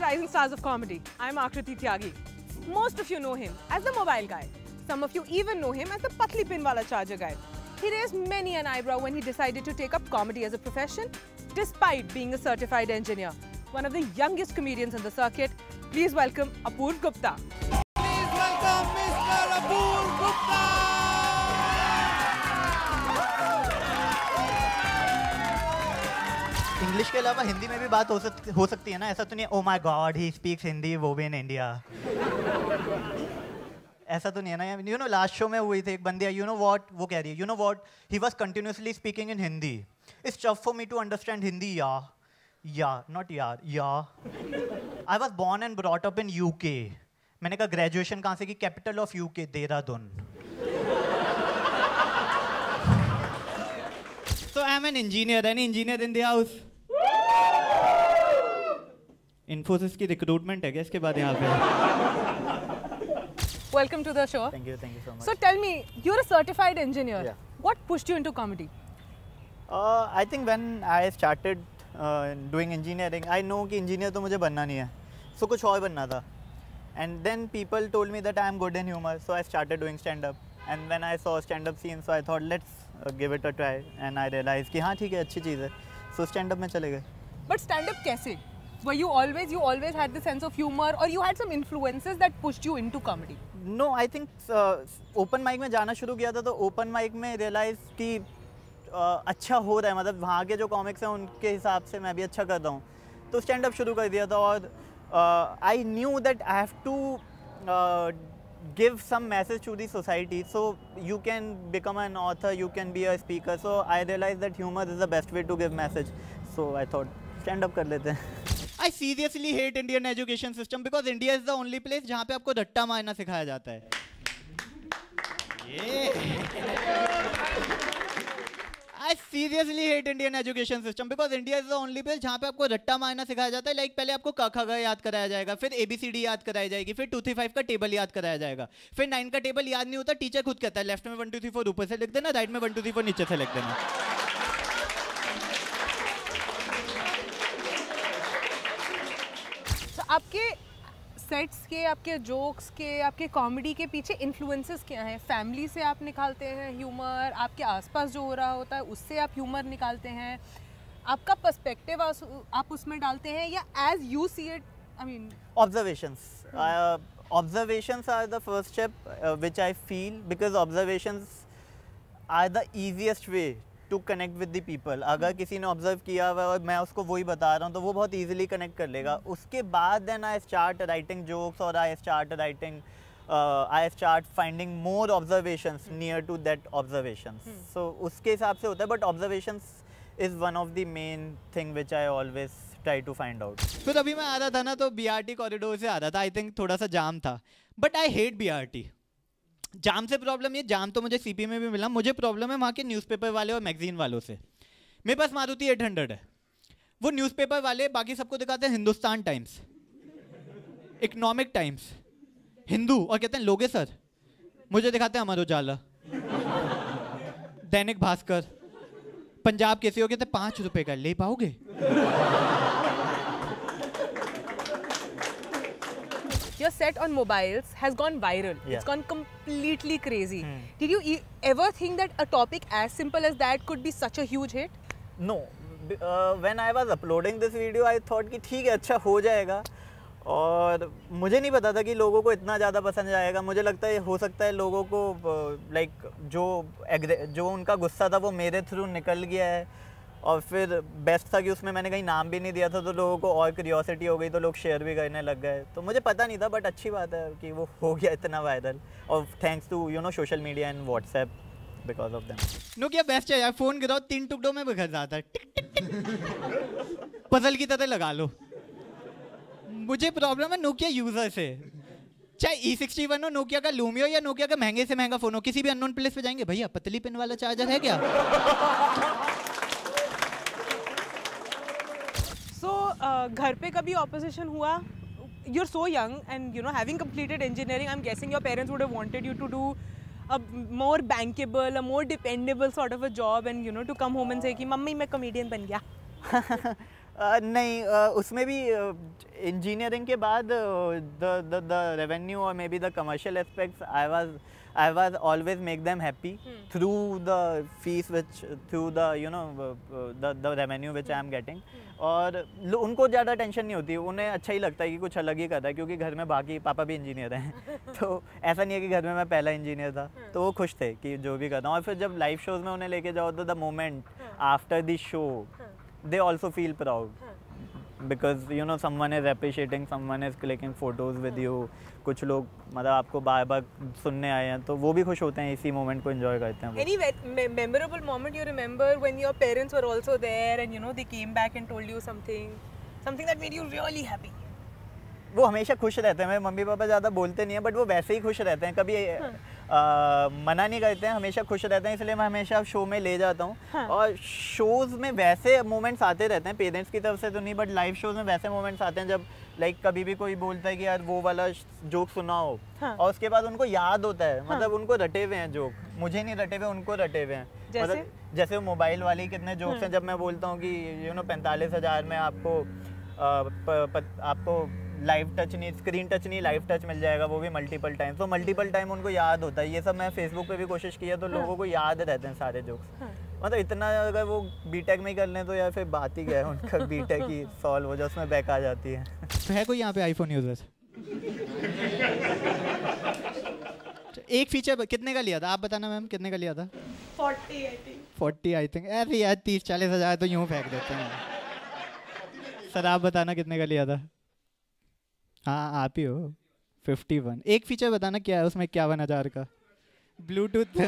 rising stars of comedy. I'm Akriti Tyagi. Most of you know him as the mobile guy. Some of you even know him as the patli pin wala charger guy. He raised many an eyebrow when he decided to take up comedy as a profession, despite being a certified engineer. One of the youngest comedians in the circuit. Please welcome Apurv Gupta. Please welcome Mr. Apurv Gupta. English के अलावा हिंदी में भी बात हो सकती है ना, ऐसा तो नहीं है oh my God he speaks Hindi वो भी इन इंडिया, ऐसा तो नहीं है ना। यू नो लास्ट शो में हुई थी एक बंदी, यू नो व्हाट वो कह रही है, you know what he was continuously speaking in Hindi, it's tough for me to understand Hindi या नॉट यार या। I was born and brought up in UK. मैंने कहा ग्रेजुएशन कहाँ से की? Capital of UK Dehradun. So I'm an engineer. Any engineer in the house? Infosys की recruitment है क्या इसके बाद यहाँ पे? Welcome to the show. Thank you so much. So tell me, you're a certified engineer. Yeah. What pushed you into comedy? I think when I started doing engineering, I know कि engineer तो मुझे बनना नहीं है, so कुछ और बनना था. And then people told me that I am good in humor, so I started doing stand-up. And when I saw stand-up scene, so I thought let's give it a try. And I realized कि हाँ ठीक है, अच्छी चीज़ है. So stand-up में चले गए. But stand-up कैसे? Were you always had the sense of humor, or you had some influences that pushed you into comedy? No, I think open mic में जाना शुरू किया था, तो open mic में realize कि अच्छा हो रहा है, मतलब वहाँ के जो कॉमिक्स हैं उनके हिसाब से मैं भी अच्छा करता हूँ, तो stand-up शुरू कर दिया था. और I knew that I have to give some message to the society, so you can become an author, you can be a speaker. So I realized that humor is the best way to give message. So I thought stand up कर लेते हैं. I seriously hate Indian education system because India is the only place जहाँ पे आपको रट्टा मारना सिखाया जाता है. I seriously hate Indian education system because India is the only place जहाँ पे आपको रट्टा मारना सिखाया जाता है. लाइक पहले आपको क ख ग याद कराया जाएगा, फिर ABCD याद कराई जाएगी, फिर 2 3 5 का टेबल याद कराया जाएगा, फिर 9 का टेबल याद नहीं होता, टीचर खुद कहता है लेफ्ट में 1 2 3 4 ऊपर से लिख देना, राइट में 1 2 3 4 नीचे से लिख देना. So आपके सेट्स के, आपके जोक्स के, आपके कॉमेडी के पीछे इन्फ्लुएंसेस क्या हैं? फैमिली से आप निकालते हैं ह्यूमर, आपके आसपास जो हो रहा होता है उससे आप ह्यूमर निकालते हैं, आपका पर्सपेक्टिव आप उसमें डालते हैं, या as you see it? I mean observations are the first step which I feel, because observations are the easiest way to connect with the people. अगर किसी ने ऑब्जर्व किया हुआ और मैं उसको वही बता रहा हूँ तो वो बहुत easily connect कर लेगा. उसके बाद then I start writing jokes or I start finding more observations near to that observations. So उसके हिसाब से होता है, but observations is one of the main thing which I always try to find out. फिर अभी मैं आ रहा था ना, तो BRT कॉरिडोर से आ रहा था, I think थोड़ा सा जाम था, but I hate BRT. जाम से प्रॉब्लम ये, जाम तो मुझे CP में भी मिला, मुझे प्रॉब्लम है वहाँ के न्यूज़पेपर वाले और मैगजीन वालों से. मेरे पास मारुति 800 है, वो न्यूज़पेपर वाले बाकी सबको दिखाते हैं Hindustan times, economic times, Hindu, और कहते हैं लोगे सर. मुझे दिखाते हैं अमर उजाला, दैनिक भास्कर, पंजाब कैसे हो, कहते 5 रुपए का ले पाओगे. Your set on mobiles has gone viral. Yeah. It's gone completely crazy. Did you ever think that a topic as simple as that could be such a huge hit? No. When I was uploading this video, I thought कि ठीक है, अच्छा हो जाएगा, और मुझे नहीं पता था कि लोगों को इतना ज़्यादा पसंद आएगा. मुझे लगता है हो सकता है लोगों को लाइक जो उनका गुस्सा था वो मेरे थ्रू निकल गया है, और फिर बेस्ट था कि उसमें मैंने कहीं नाम भी नहीं दिया था, तो लोगों को और क्यूरियोसिटी हो गई, तो लोग शेयर भी करने लग गए. तो मुझे पता नहीं था, बट अच्छी बात है कि वो हो गया इतना वायरल, और thanks to social media and WhatsApp, because of them. Nokia best है यार, फ़ोन गिराओ 3 टुकड़ों में बिखर जाता है, पजल की तरह लगा लो. मुझे प्रॉब्लम है नोकिया यूज़र से, चाहे E61 हो, नोकिया का लूमियो, या नोकिया का महंगे से महंगा फ़ोन हो, किसी भी अननोन प्लेस पे जाएंगे, भैया पतली पिन वाला चार्जर है क्या? घर पे कभी opposition हुआ? You're so young and having completed engineering, I'm guessing your parents would have wanted you to do a more bankable, a more dependable sort of a job, and to come home and say कि mummy मैं comedian बन गया. नहीं, उसमें भी engineering के बाद the revenue और may be the commercial aspects I was always make them happy through the fees which through the the revenue which I am getting. और उनको ज़्यादा टेंशन नहीं होती, उन्हें अच्छा ही लगता है कि कुछ अलग ही कर रहा है, क्योंकि घर में बाकी पापा भी इंजीनियर हैं तो ऐसा नहीं है कि घर में मैं पहला इंजीनियर था, तो वो खुश थे कि जो भी कर रहा हूँ. और फिर जब लाइव शोज़ में उन्हें लेके जाओ तो the moment after the show they also feel proud because someone is appreciating, someone is clicking photos with you. कुछ लोग मतलब आपको बार बार सुनने आए हैं तो वो भी खुश होते हैं, इसी मोमेंट को एंजॉय करते हैं. Any memorable moment you remember when your parents were also there and they came back and told you something that made you really happy? वो हमेशा खुश रहते हैं. मेरे मम्मी पापा ज़्यादा बोलते नहीं हैं, बट वो वैसे ही खुश रहते हैं, कभी मना नहीं करते हैं, हमेशा खुश रहते हैं. इसलिए मैं हमेशा शो में ले जाता हूँ. और शोज़ में वैसे मोमेंट्स आते रहते हैं, पेरेंट्स की तरफ से तो नहीं, बट लाइव शोज़ में वैसे मोमेंट्स आते हैं जब कभी भी कोई बोलता है कि यार वो वाला जोक सुनाओ, और उसके बाद उनको याद होता है. मतलब उनको रटे हुए हैं जोक, मुझे नहीं रटे हुए, उनको रटे हुए हैं. मतलब जैसे वो मोबाइल वाले कितने जोक्स हैं, जब मैं बोलता हूँ कि 45,000 में आपको लाइव टच नहीं, स्क्रीन टच नहीं, लाइव टच मिल जाएगा, वो भी मल्टीपल टाइम. तो मल्टीपल टाइम उनको याद होता है. ये सब मैं फेसबुक पे भी कोशिश किया तो लोगों को याद रहते हैं सारे जोक्स. मतलब इतना अगर वो बीटेक में ही कर लें तो यार फिर बात ही क्या है, उनका बीटेक ही सॉल्व हो जाए, उसमें बैक आ जाती है. तो है कोई यहाँ पे आईफोन यूजर्स? एक फीचर कितने का लिया था आप बताना मैम, कितने का लिया था? 40 आई थिंक. अरे यार 30-40 हज़ार तो यूँ फेंक देते हैं. सर आप बताना कितने का लिया था? हाँ आप ही हो. 51. एक फीचर बताना क्या है उसमें 51,000 का? ब्लूटूथ.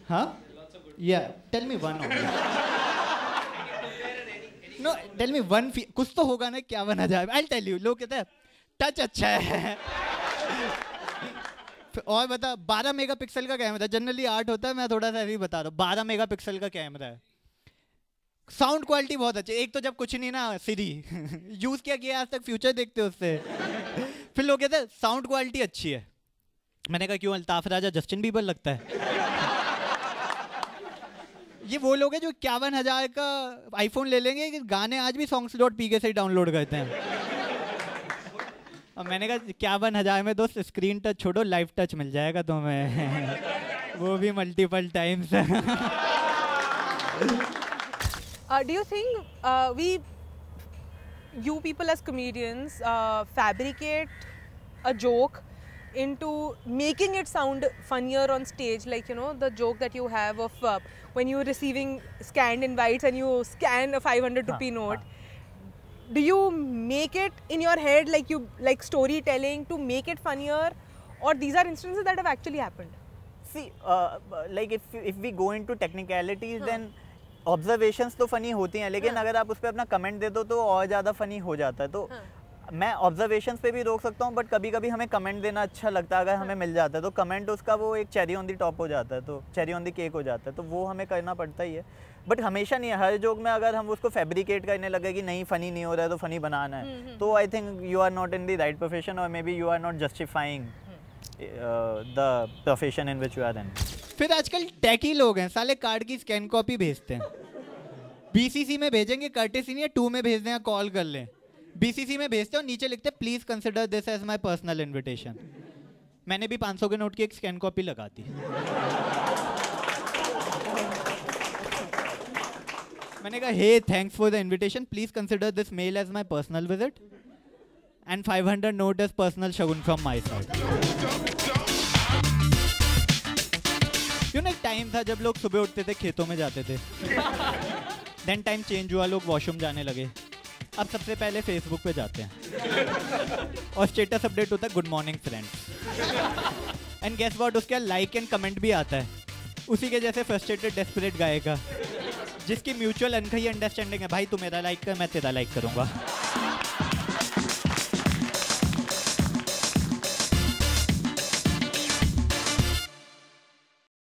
हाँ या tell me one. No tell me one. कुछ तो होगा ना 51,000. I tell you. लोग कहते हैं टच अच्छा है और बता 12 मेगापिक्सल का कैमरा. जनरली 8 होता है, मैं थोड़ा सा ऐसे बता रहा हूँ. 12 मेगापिक्सल का कैमरा है. साउंड क्वालिटी बहुत अच्छी. एक तो जब कुछ नहीं ना सीरी यूज़ किया आज तक, फ्यूचर देखते हो उससे. फिर लोग कहते हैं साउंड क्वालिटी अच्छी है. मैंने कहा क्यों, अल्ताफ राजा जस्टिन बीबर लगता है? ये वो लोग हैं जो 51,000 का आईफोन ले लेंगे कि गाने आज भी songs.pk से ही डाउनलोड करते हैं. और मैंने कहा 51,000 में दोस्त स्क्रीन टच छोड़ो, लाइव टच मिल जाएगा तुम्हें वो भी multiple times. Do you think you people as comedians fabricate a joke into making it sound funnier on stage, like the joke that you have of when you're receiving scanned invites and you scan a 500 rupee note? Do you make it in your head like storytelling to make it funnier, or these are instances that have actually happened? See, like if we go into technicalities, then observations तो funny होती हैं, लेकिन अगर आप उस पर अपना comment दे दो तो और ज़्यादा फ़नी हो जाता है. तो मैं ऑब्जर्वेशंस पे भी रोक सकता हूँ, बट कभी कभी हमें कमेंट देना अच्छा लगता है. अगर हमें मिल जाता है तो कमेंट उसका वो एक चेरी ऑन दी टॉप हो जाता है, तो चेरी ऑन दी केक हो जाता है. तो वो हमें करना पड़ता ही है, बट हमेशा नहीं है. हर जोक में अगर हम उसको फैब्रिकेट करने लगे कि नहीं फ़नी नहीं हो रहा है तो फ़नी बनाना है, तो I think you are not in the right profession, और maybe you are not justifying the profession in which you are in. फिर आजकल टेकी लोग हैं, साले कार्ड की स्कैन कॉपी भेजते हैं. बीसीसी में भेजेंगे, कर्टेसी नहीं है, 2 में भेज दें या कॉल कर लें. बीसीसी में भेजते हैं और नीचे लिखते हैं please consider this as my personal invitation. मैंने भी 500 के नोट की एक स्कैन कॉपी लगा दी. मैंने कहा hey thanks for the invitation, please consider this mail as my personal visit and 500 note as personal shagun from my side. एक टाइम था जब लोग सुबह उठते थे खेतों में जाते थे. देन टाइम चेंज हुआ, लोग वॉशरूम जाने लगे. अब सबसे पहले फेसबुक पे जाते हैं और स्टेटस अपडेट होता है good morning friends. And guess what, उसके लाइक एंड कमेंट भी आता है उसी के जैसे फ्रस्ट्रेटेड डेस्परेट गाय का, जिसकी म्यूचुअल अनकही अंडरस्टैंडिंग है भाई तू मेरा लाइक कर मैं तेरा लाइक करूँगा.